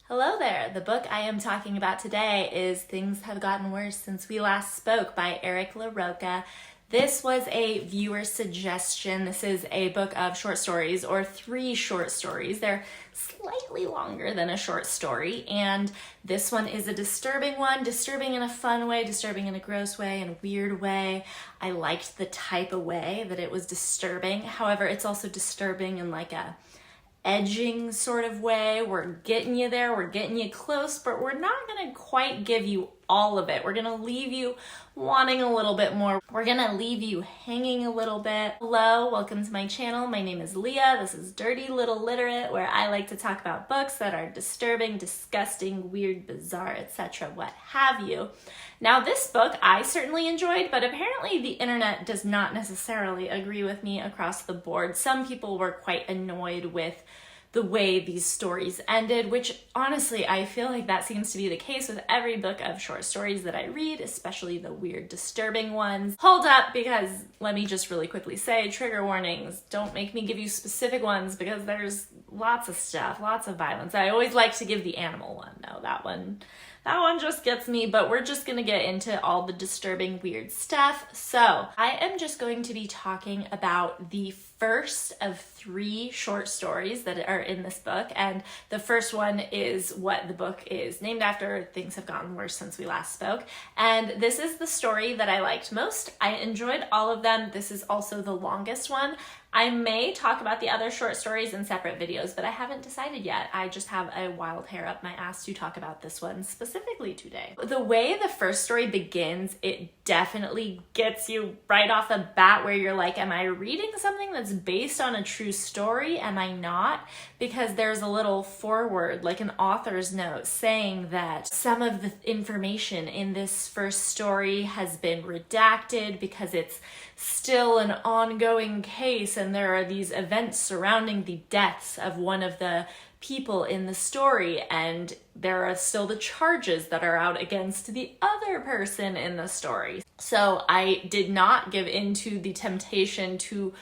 Hello there. The book I am talking about today is Things Have Gotten Worse Since We Last Spoke by Eric LaRocca. This was a viewer suggestion. This is a book of short stories, or 3 short stories. They're slightly longer than a short story, and this one is a disturbing one. Disturbing in a fun way, disturbing in a gross way, in a weird way. I liked the type of way that it was disturbing. However, it's also disturbing in like a edging sort of way. We're getting you there, we're getting you close, but we're not gonna quite give you all of it. We're gonna leave you wanting a little bit more. We're gonna leave you hanging a little bit. Hello, welcome to my channel. My name is Leah. This is Dirty Little Literate, where I like to talk about books that are disturbing, disgusting, weird, bizarre, etc., what have you. Now, this book I certainly enjoyed, but apparently the internet does not necessarily agree with me across the board. Some people were quite annoyed with the way these stories ended, which honestly, I feel like that seems to be the case with every book of short stories that I read, especially the weird, disturbing ones. Hold up, because let me just really quickly say, trigger warnings. Don't make me give you specific ones because there's lots of stuff, lots of violence. I always like to give the animal one, though. That one just gets me, but we're just gonna get into all the disturbing, weird stuff. So I am just going to be talking about the first of 3 short stories that are in this book, and the first one is what the book is named after, Things Have Gotten Worse Since We Last Spoke, and this is the story that I liked most. I enjoyed all of them. This is also the longest one. I may talk about the other short stories in separate videos, but I haven't decided yet. I just have a wild hair up my ass to talk about this one specifically today. The way the first story begins, it definitely gets you right off the bat where you're like, am I reading something that's based on a true story? Am I not? Because there's a little foreword, like an author's note, saying that some of the information in this first story has been redacted because it's still an ongoing case and there are these events surrounding the deaths of one of the people in the story, and there are still the charges that are out against the other person in the story. So I did not give into the temptation to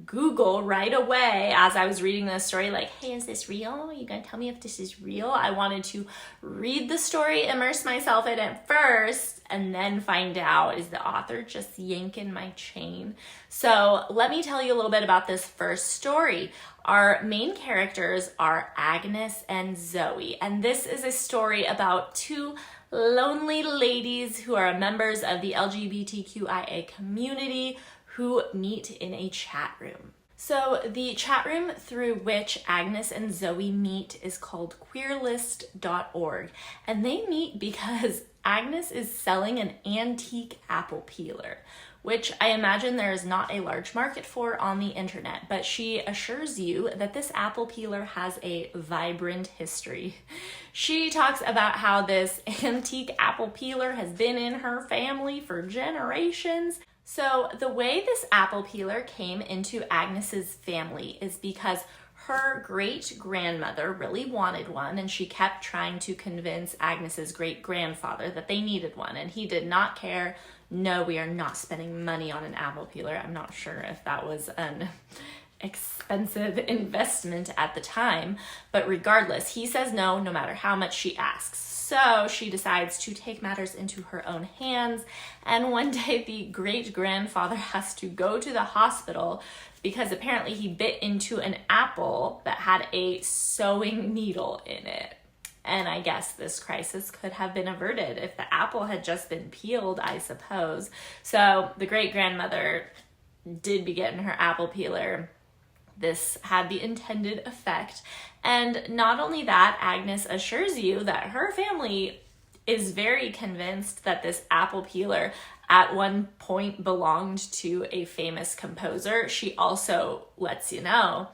Google right away as I was reading this story, like, hey, is this real? Are you gonna tell me if this is real? I wanted to read the story, immerse myself in it first, and then find out, is the author just yanking my chain? So let me tell you a little bit about this first story. Our main characters are Agnes and Zoe, and this is a story about 2 lonely ladies who are members of the LGBTQIA community who meet in a chat room. So the chat room through which Agnes and Zoe meet is called queerlist.org, and they meet because Agnes is selling an antique apple peeler, which I imagine there is not a large market for on the internet, but she assures you that this apple peeler has a vibrant history. She talks about how this antique apple peeler has been in her family for generations. So the way this apple peeler came into Agnes's family is because her great-grandmother really wanted one, and she kept trying to convince Agnes's great-grandfather that they needed one, and he did not care. No, we are not spending money on an apple peeler. I'm not sure if that was an expensive investment at the time, but regardless, he says no, no matter how much she asks. So she decides to take matters into her own hands, and one day the great-grandfather has to go to the hospital because apparently he bit into an apple that had a sewing needle in it. And I guess this crisis could have been averted if the apple had just been peeled, I suppose. So the great-grandmother did be getting her apple peeler. This had the intended effect. And not only that, Agnes assures you that her family is very convinced that this apple peeler at one point belonged to a famous composer. She also lets you know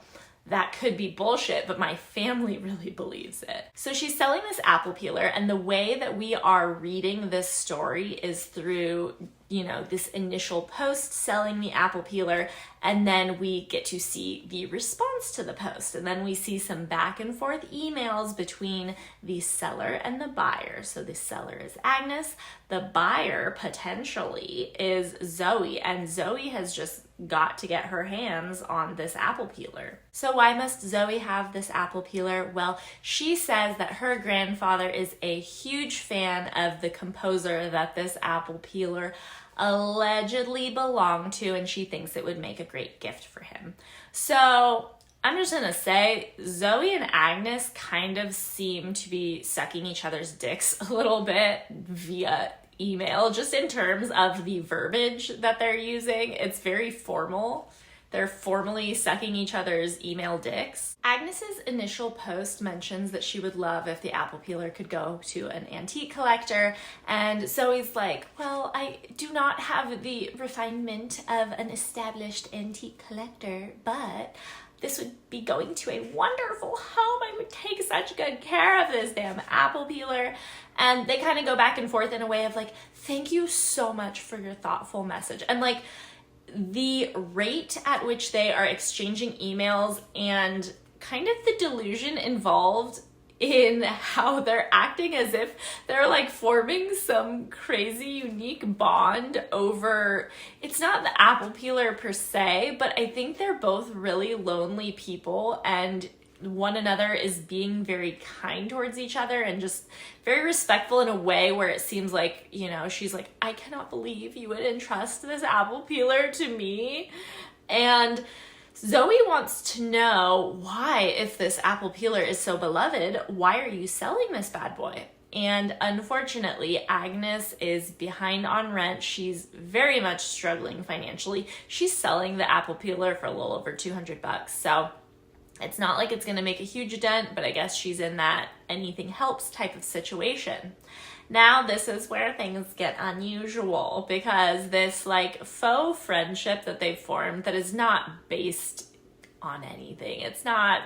that could be bullshit, but my family really believes it. So she's selling this apple peeler, and the way that we are reading this story is through, this initial post selling the apple peeler, and then we get to see the response to the post, and then we see some back and forth emails between the seller and the buyer. So the seller is Agnes, the buyer potentially is Zoe, and Zoe has just got to get her hands on this apple peeler. So why must Zoe have this apple peeler? Well, she says that her grandfather is a huge fan of the composer that this apple peeler allegedly belonged to, and she thinks it would make a great gift for him. So I'm just gonna say, Zoe and Agnes kind of seem to be sucking each other's dicks a little bit via email, just in terms of the verbiage that they're using. It's very formal. They're formally sucking each other's email dicks. Agnes's initial post mentions that she would love if the apple peeler could go to an antique collector, and Zoe's like, well, I do not have the refinement of an established antique collector, but this would be going to a wonderful home. I would take such good care of this damn apple peeler. And they kind of go back and forth in a way of like, thank you so much for your thoughtful message. And like the rate at which they are exchanging emails and kind of the delusion involved in how they're acting as if they're like forming some crazy unique bond over, it's not the apple peeler per se, but I think they're both really lonely people, and one another is being very kind towards each other and just very respectful in a way where it seems like, you know, she's like, I cannot believe you would entrust this apple peeler to me. And Zoe wants to know why, if this apple peeler is so beloved, why are you selling this bad boy? And unfortunately, Agnes is behind on rent. She's very much struggling financially. She's selling the apple peeler for a little over $200. So it's not like it's going to make a huge dent, but I guess she's in that anything helps type of situation. Now, this is where things get unusual, because this like faux friendship that they've formed that is not based on anything. It's not,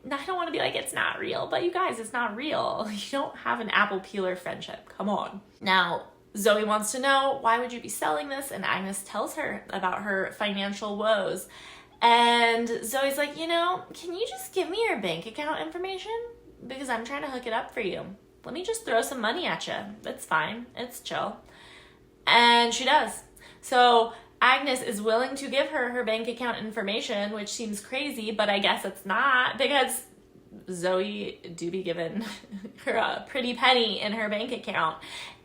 I don't want to be like, it's not real, but you guys, it's not real. You don't have an apple peeler friendship. Come on. Now, Zoe wants to know, why would you be selling this? And Agnes tells her about her financial woes. And Zoe's like, you know, can you just give me your bank account information? Because I'm trying to hook it up for you. Let me just throw some money at you. It's fine. It's chill. And she does. So Agnes is willing to give her her bank account information, which seems crazy, but I guess it's not, because Zoe do be given her a pretty penny in her bank account.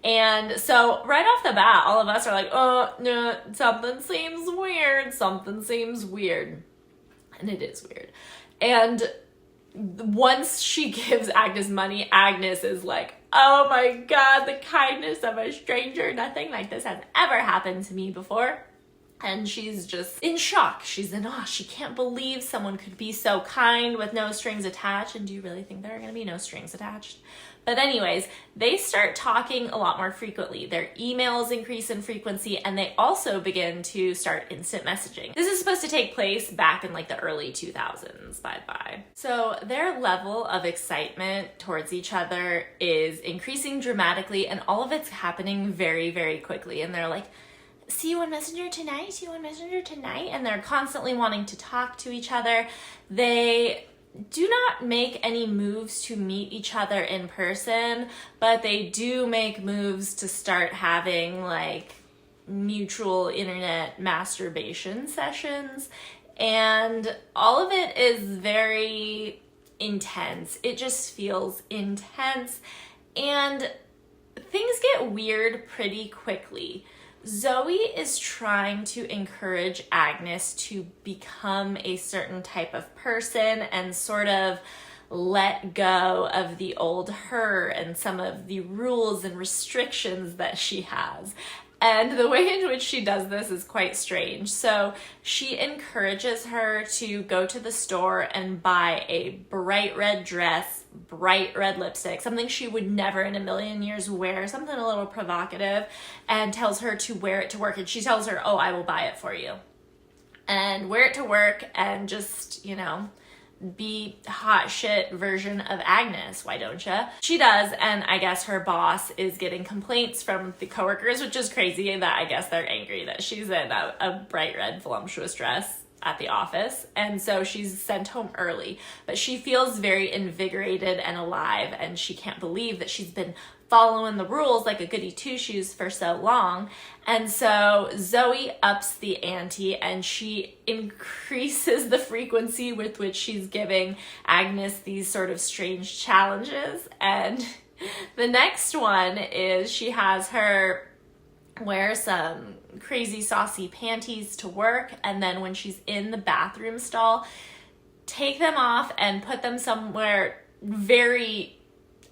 And so right off the bat, all of us are like, oh, no, something seems weird. Something seems weird. And it is weird. And once she gives Agnes money, Agnes is like, oh my God, the kindness of a stranger. Nothing like this has ever happened to me before. And she's just in shock. She's in awe. She can't believe someone could be so kind with no strings attached. And do you really think there are going to be no strings attached? But anyways, they start talking a lot more frequently. Their emails increase in frequency, and they also begin to start instant messaging. This is supposed to take place back in like the early 2000s, by the by. So their level of excitement towards each other is increasing dramatically, and all of it's happening very, very quickly. And they're like, see you on Messenger tonight, see you on Messenger tonight. And they're constantly wanting to talk to each other. They do not make any moves to meet each other in person, but they do make moves to start having like mutual internet masturbation sessions. And all of it is very intense. It just feels intense. And things get weird pretty quickly. Zoe is trying to encourage Agnes to become a certain type of person and sort of let go of the old her and some of the rules and restrictions that she has. And the way in which she does this is quite strange. So she encourages her to go to the store and buy a bright red dress, bright red lipstick, something she would never in a million years wear, something a little provocative, and tells her to wear it to work. And she tells her, oh, I will buy it for you. And wear it to work and just, you know, be hot shit version of Agnes. Why don't ya? She does, and I guess her boss is getting complaints from the coworkers, which is crazy that I guess they're angry that she's in a bright red voluptuous dress. at the office, and so she's sent home early, but she feels very invigorated and alive, and she can't believe that she's been following the rules like a goody two-shoes for so long. And so Zoe ups the ante, and she increases the frequency with which she's giving Agnes these sort of strange challenges. And the next one is she has her wear some crazy saucy panties to work, and then when she's in the bathroom stall, take them off and put them somewhere very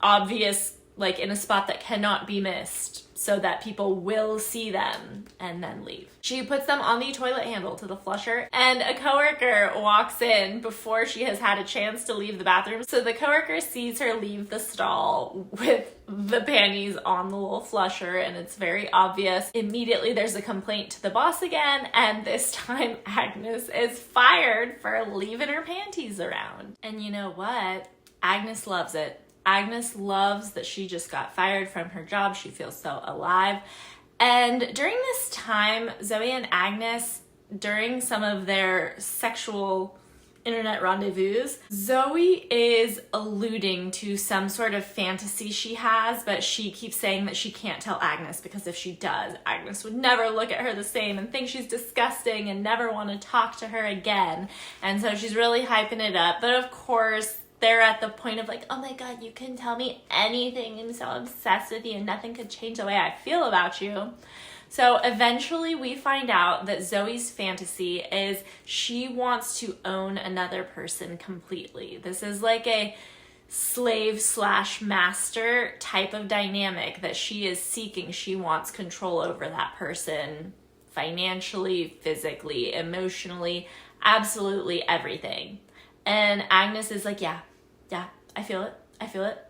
obvious, like in a spot that cannot be missed, so that people will see them, and then leave. She puts them on the toilet handle to the flusher, and a coworker walks in before she has had a chance to leave the bathroom. So the coworker sees her leave the stall with the panties on the little flusher, and it's very obvious. Immediately there's a complaint to the boss again, and this time Agnes is fired for leaving her panties around. And you know what? Agnes loves it. Agnes loves that she just got fired from her job. She feels so alive. And during this time, Zoe and Agnes, during some of their sexual internet rendezvous, Zoe is alluding to some sort of fantasy she has, but she keeps saying that she can't tell Agnes because if she does, Agnes would never look at her the same and think she's disgusting and never want to talk to her again. And so she's really hyping it up. But of course, they're at the point of like, oh my God, you can tell me anything. I'm so obsessed with you and nothing could change the way I feel about you. So eventually we find out that Zoe's fantasy is she wants to own another person completely. This is like a slave/master type of dynamic that she is seeking. She wants control over that person financially, physically, emotionally, absolutely everything. And Agnes is like, yeah, I feel it.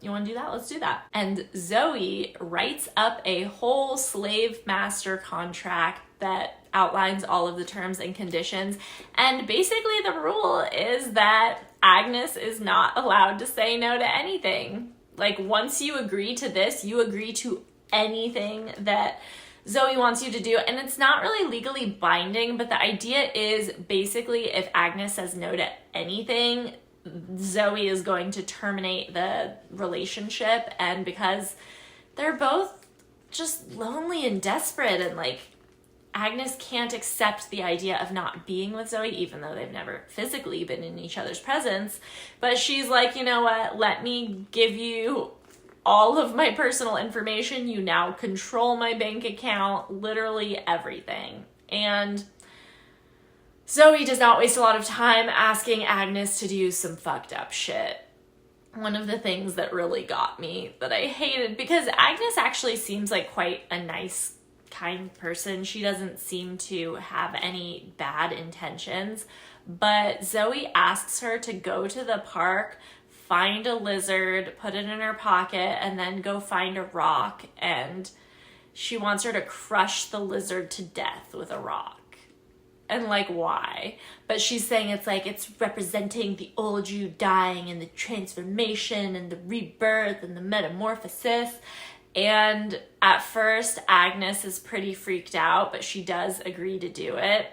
You want to do that? Let's do that. And Zoe writes up a whole slave master contract that outlines all of the terms and conditions. And basically the rule is that Agnes is not allowed to say no to anything. Like once you agree to this, you agree to anything that Zoe wants you to do. And it's not really legally binding, but the idea is basically if Agnes says no to anything, Zoe is going to terminate the relationship. And because they're both just lonely and desperate, and like Agnes can't accept the idea of not being with Zoe, even though they've never physically been in each other's presence. But she's like, you know what? Let me give you all of my personal information. You now control my bank account, literally everything. And Zoe does not waste a lot of time asking Agnes to do some fucked up shit. One of the things that really got me, that I hated, because Agnes actually seems like quite a nice, kind person. She doesn't seem to have any bad intentions, but Zoe asks her to go to the park, find a lizard, put it in her pocket, and then go find a rock, and she wants her to crush the lizard to death with a rock. And like, why? But she's saying it's like, it's representing the old you dying and the transformation and the rebirth and the metamorphosis. And at first, Agnes is pretty freaked out, but she does agree to do it.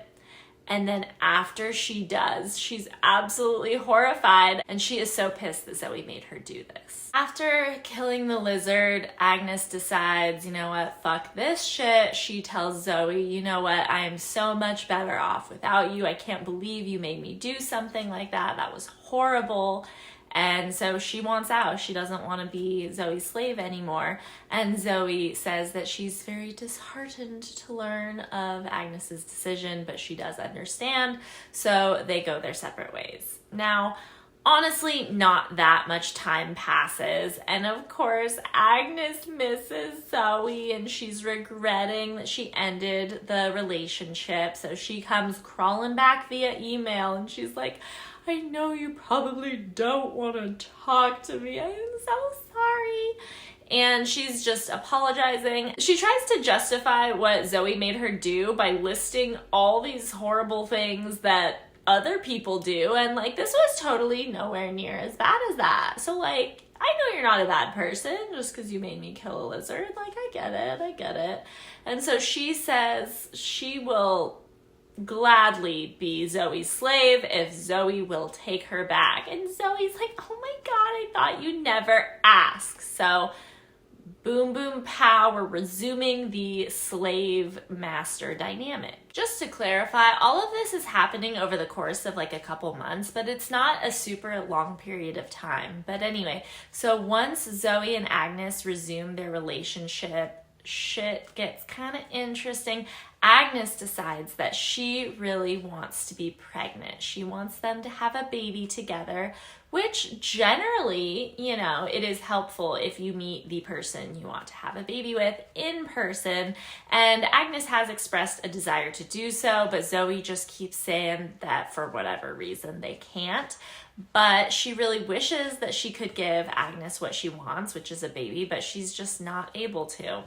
And then after she does, she's absolutely horrified, and she is so pissed that Zoe made her do this. After killing the lizard, Agnes decides, you know what, fuck this shit. She tells Zoe, you know what, I am so much better off without you. I can't believe you made me do something like that. That was horrible. And so she wants out. She doesn't want to be Zoe's slave anymore. And Zoe says that she's very disheartened to learn of Agnes's decision, but she does understand. So they go their separate ways. Now, honestly, not that much time passes. And of course, Agnes misses Zoe and she's regretting that she ended the relationship. So she comes crawling back via email and she's like, I know you probably don't want to talk to me. I'm so sorry. And she's just apologizing. She tries to justify what Zoe made her do by listing all these horrible things that other people do. And like, this was totally nowhere near as bad as that. So like, I know you're not a bad person just because you made me kill a lizard. Like, I get it. And so she says she will gladly be Zoe's slave if Zoe will take her back. And Zoe's like, oh my God, I thought you'd never ask. So boom, boom, pow, we're resuming the slave-master dynamic. Just to clarify, all of this is happening over the course of like a couple months, but it's not a super long period of time. But anyway, so once Zoe and Agnes resume their relationship, shit gets kind of interesting. Agnes decides that she really wants to be pregnant. She wants them to have a baby together, which generally, you know, it is helpful if you meet the person you want to have a baby with in person. And Agnes has expressed a desire to do so, but Zoe just keeps saying that for whatever reason they can't. But she really wishes that she could give Agnes what she wants, which is a baby, but she's just not able to.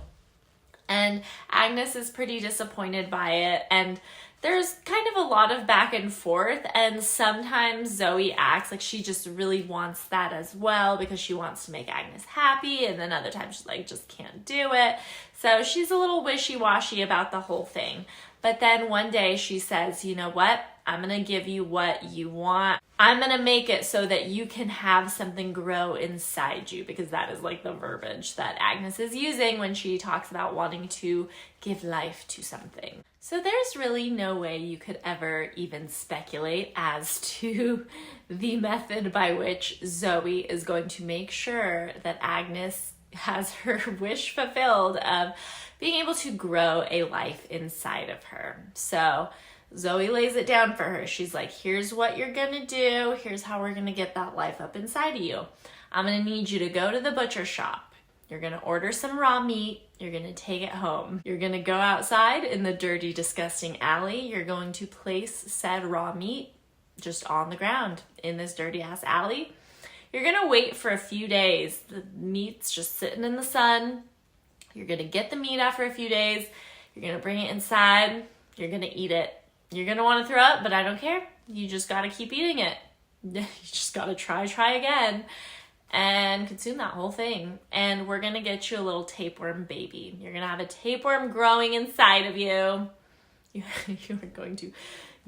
And Agnes is pretty disappointed by it, and there's kind of a lot of back and forth, and sometimes Zoe acts like she just really wants that as well because she wants to make Agnes happy, and then other times she's like, just can't do it. So she's a little wishy-washy about the whole thing. But then one day she says, you know what? I'm going to give you what you want. I'm going to make it so that you can have something grow inside you, because that is like the verbiage that Agnes is using when she talks about wanting to give life to something. So there's really no way you could ever even speculate as to the method by which Zoe is going to make sure that Agnes has her wish fulfilled of being able to grow a life inside of her. So Zoe lays it down for her. She's like, here's what you're gonna do. Here's how we're gonna get that life up inside of you. I'm gonna need you to go to the butcher shop. You're gonna order some raw meat. You're gonna take it home. You're gonna go outside in the dirty, disgusting alley. You're going to place said raw meat just on the ground in this dirty ass alley. You're gonna wait for a few days. The meat's just sitting in the sun. You're gonna get the meat after a few days. You're gonna bring it inside. You're gonna eat it. You're gonna wanna throw up, but I don't care. You just gotta keep eating it. You just gotta try again and consume that whole thing. And we're gonna get you a little tapeworm baby. You're gonna have a tapeworm growing inside of you. You're going to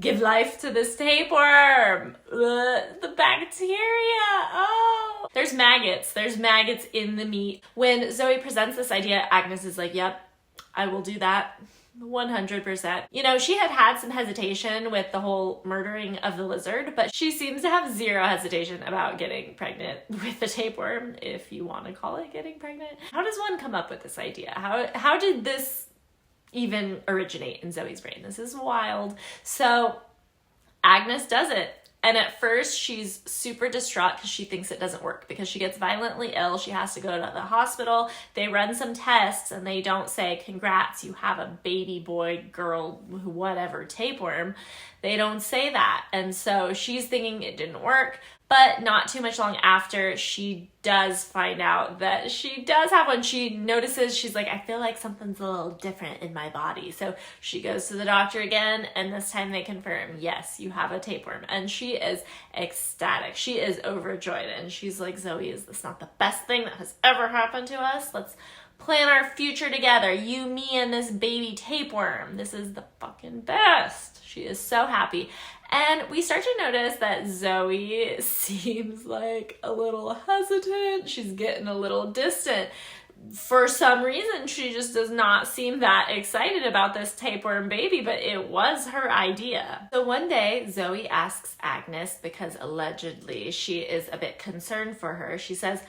give life to this tapeworm. The bacteria. Oh. There's maggots. There's maggots in the meat. When Zoe presents this idea, Agnes is like, yep, I will do that. 100%. You know, she had some hesitation with the whole murdering of the lizard, but she seems to have zero hesitation about getting pregnant with the tapeworm, if you want to call it getting pregnant. How does one come up with this idea? How did this even originate in Zoe's brain? This is wild. So Agnes does it. And at first she's super distraught because she thinks it doesn't work, because she gets violently ill. She has to go to the hospital. They run some tests and they don't say, congrats, you have a baby boy, girl, whatever, tapeworm. They don't say that. And so she's thinking it didn't work. But not too much long after, she does find out that she does have one. She notices, she's like, I feel like something's a little different in my body. So she goes to the doctor again, and this time they confirm, yes, you have a tapeworm. And she is ecstatic. She is overjoyed. And she's like, Zoe, is this not the best thing that has ever happened to us? Let's plan our future together. You, me, and this baby tapeworm. This is the fucking best. She is so happy. And we start to notice that Zoe seems like a little hesitant. She's getting a little distant. For some reason, she just does not seem that excited about this tapeworm baby, but it was her idea. So one day, Zoe asks Agnes, because allegedly she is a bit concerned for her. She says,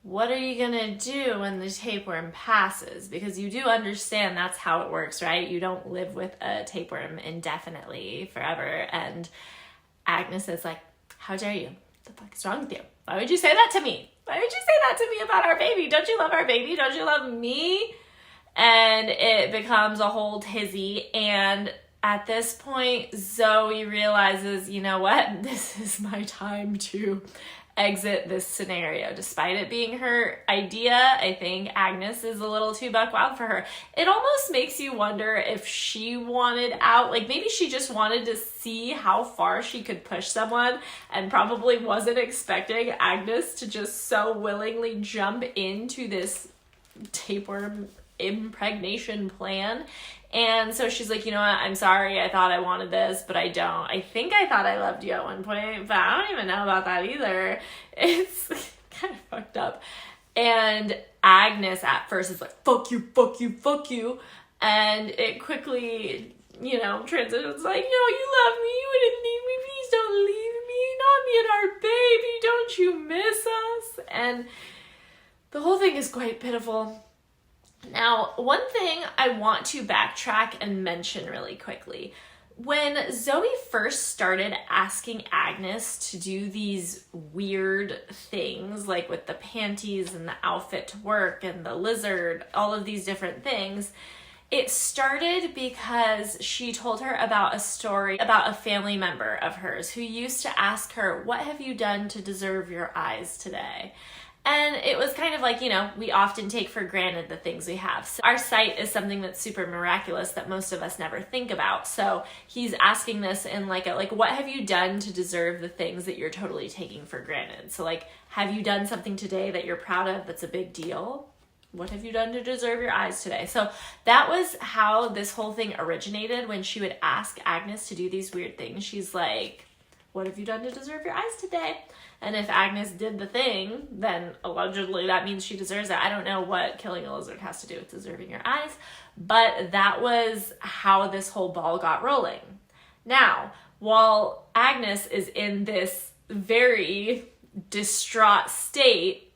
what are you gonna do when the tapeworm passes? Because you do understand that's how it works, right? You don't live with a tapeworm indefinitely forever. And Agnes is like, how dare you? What the fuck is wrong with you? Why would you say that to me? Why would you say that to me about our baby? Don't you love our baby? Don't you love me? And it becomes a whole tizzy. And at this point, Zoe realizes, you know what? This is my time to exit this scenario. Despite it being her idea, I think Agnes is a little too buck wild for her. It almost makes you wonder if she wanted out, like maybe she just wanted to see how far she could push someone and probably wasn't expecting Agnes to just so willingly jump into this tapeworm impregnation plan. And so she's like, you know what, I'm sorry, I thought I wanted this, but I don't. I think I thought I loved you at one point, but I don't even know about that either. It's kind of fucked up. And Agnes at first is like, fuck you, fuck you, fuck you. And it quickly, transitions like, no, you love me, you wouldn't leave me, please don't leave me, not me and our baby, don't you miss us? And the whole thing is quite pitiful. Now, one thing I want to backtrack and mention really quickly. When Zoe first started asking Agnes to do these weird things, like with the panties and the outfit to work and the lizard, all of these different things, it started because she told her about a story about a family member of hers who used to ask her, what have you done to deserve your eyes today? And it was kind of like, we often take for granted the things we have. So our sight is something that's super miraculous that most of us never think about. So he's asking this in like, what have you done to deserve the things that you're totally taking for granted? So like, have you done something today that you're proud of that's a big deal? What have you done to deserve your eyes today? So that was how this whole thing originated. When she would ask Agnes to do these weird things, she's like, what have you done to deserve your eyes today? And if Agnes did the thing, then allegedly that means she deserves it. I don't know what killing a lizard has to do with deserving your eyes, but that was how this whole ball got rolling. Now, while Agnes is in this very distraught state,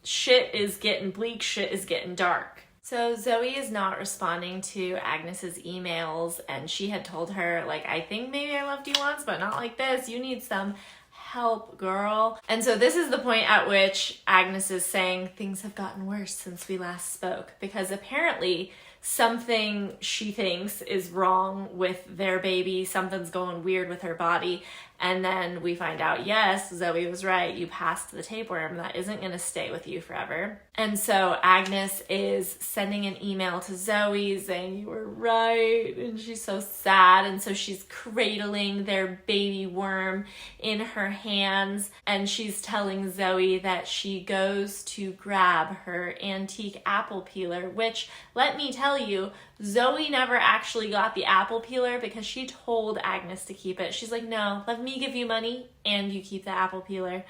shit is getting bleak, shit is getting dark. So Zoe is not responding to Agnes's emails, and she had told her, like, I think maybe I loved you once, but not like this. You need some help, girl. And so this is the point at which Agnes is saying things have gotten worse since we last spoke, because apparently something she thinks is wrong with their baby, something's going weird with her body, and then we find out, yes, Zoe was right, you passed the tapeworm, that isn't going to stay with you forever. And so Agnes is sending an email to Zoe saying, you were right, and she's so sad, and so she's cradling their baby worm in her hands, and she's telling Zoe that she goes to grab her antique apple peeler, which, let me tell you, Zoe never actually got the apple peeler because she told Agnes to keep it. She's like, no, let me give you money and you keep the apple peeler.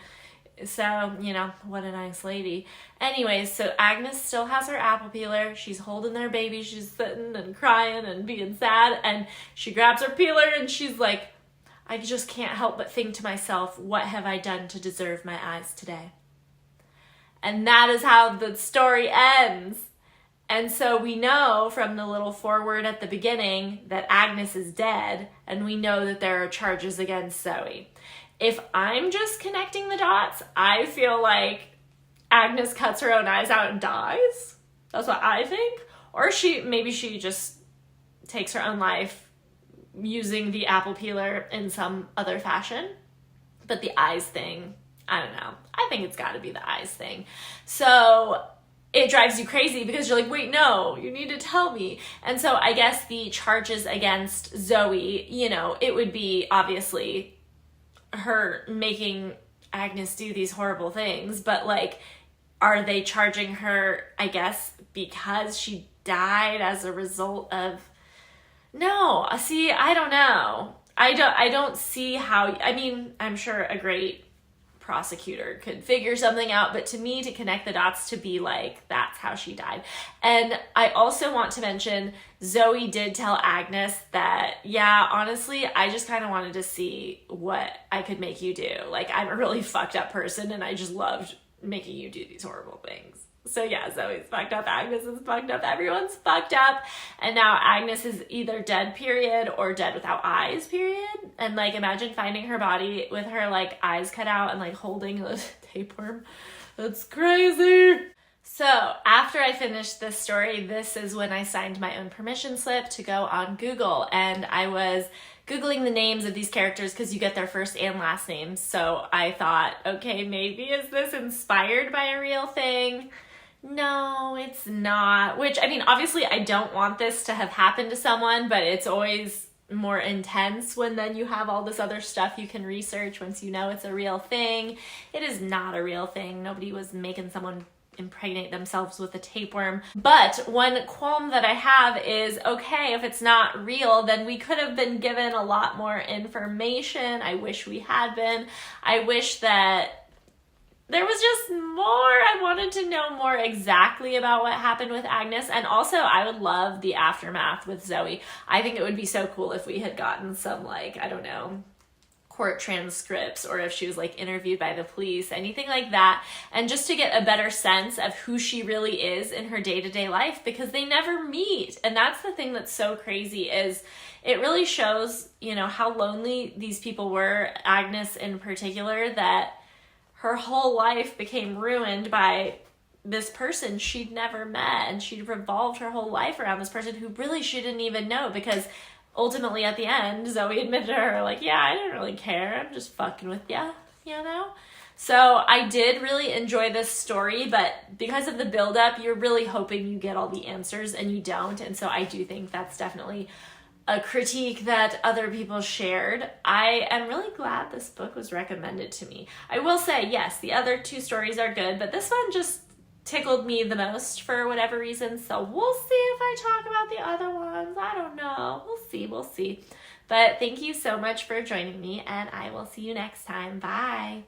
So, what a nice lady. Anyways, so Agnes still has her apple peeler. She's holding their baby. She's sitting and crying and being sad. And she grabs her peeler and she's like, I just can't help but think to myself, what have I done to deserve my eyes today? And that is how the story ends. And so we know from the little foreword at the beginning that Agnes is dead, and we know that there are charges against Zoe. If I'm just connecting the dots, I feel like Agnes cuts her own eyes out and dies. That's what I think. Or maybe she just takes her own life using the apple peeler in some other fashion. But the eyes thing, I don't know. I think it's got to be the eyes thing. So it drives you crazy because you're like, wait, no, you need to tell me. And so I guess the charges against Zoe, it would be obviously her making Agnes do these horrible things, but like, are they charging her, I guess, because she died as a result of... No, see, I don't know. I don't see how... I mean, I'm sure a great prosecutor could figure something out, but to me, to connect the dots to be like, that's how she died. And I also want to mention, Zoe did tell Agnes that, yeah, honestly, I just kind of wanted to see what I could make you do. Like, I'm a really fucked up person, and I just loved making you do these horrible things. So yeah, Zoe's fucked up, Agnes is fucked up, everyone's fucked up, and now Agnes is either dead, period, or dead without eyes, period. And like, imagine finding her body with her like eyes cut out and like holding a tapeworm. That's crazy. So after I finished this story, this is when I signed my own permission slip to go on Google, and I was Googling the names of these characters because you get their first and last names. So I thought, okay, maybe is this inspired by a real thing? No, it's not. Which, I mean, obviously I don't want this to have happened to someone, but it's always more intense when then you have all this other stuff you can research once you know it's a real thing. It is not a real thing. Nobody was making someone impregnate themselves with a tapeworm. But one qualm that I have is, okay, if it's not real, then we could have been given a lot more information. I wish we had been. I wish that there was just more. I wanted to know more exactly about what happened with Agnes. And also, I would love the aftermath with Zoe. I think it would be so cool if we had gotten some, like, I don't know, court transcripts, or if she was like interviewed by the police, anything like that. And just to get a better sense of who she really is in her day-to-day life, because they never meet. And that's the thing that's so crazy, is it really shows, you know, how lonely these people were, Agnes in particular, that her whole life became ruined by this person she'd never met, and she'd revolved her whole life around this person who really she didn't even know, because ultimately at the end, Zoe admitted to her, like, yeah, I didn't really care. I'm just fucking with ya, you know? So I did really enjoy this story, but because of the buildup, you're really hoping you get all the answers, and you don't. And so I do think that's definitely a critique that other people shared. I am really glad this book was recommended to me. I will say, yes, the other two stories are good, but this one just tickled me the most for whatever reason. So we'll see if I talk about the other ones. I don't know. We'll see. But thank you so much for joining me, and I will see you next time. Bye.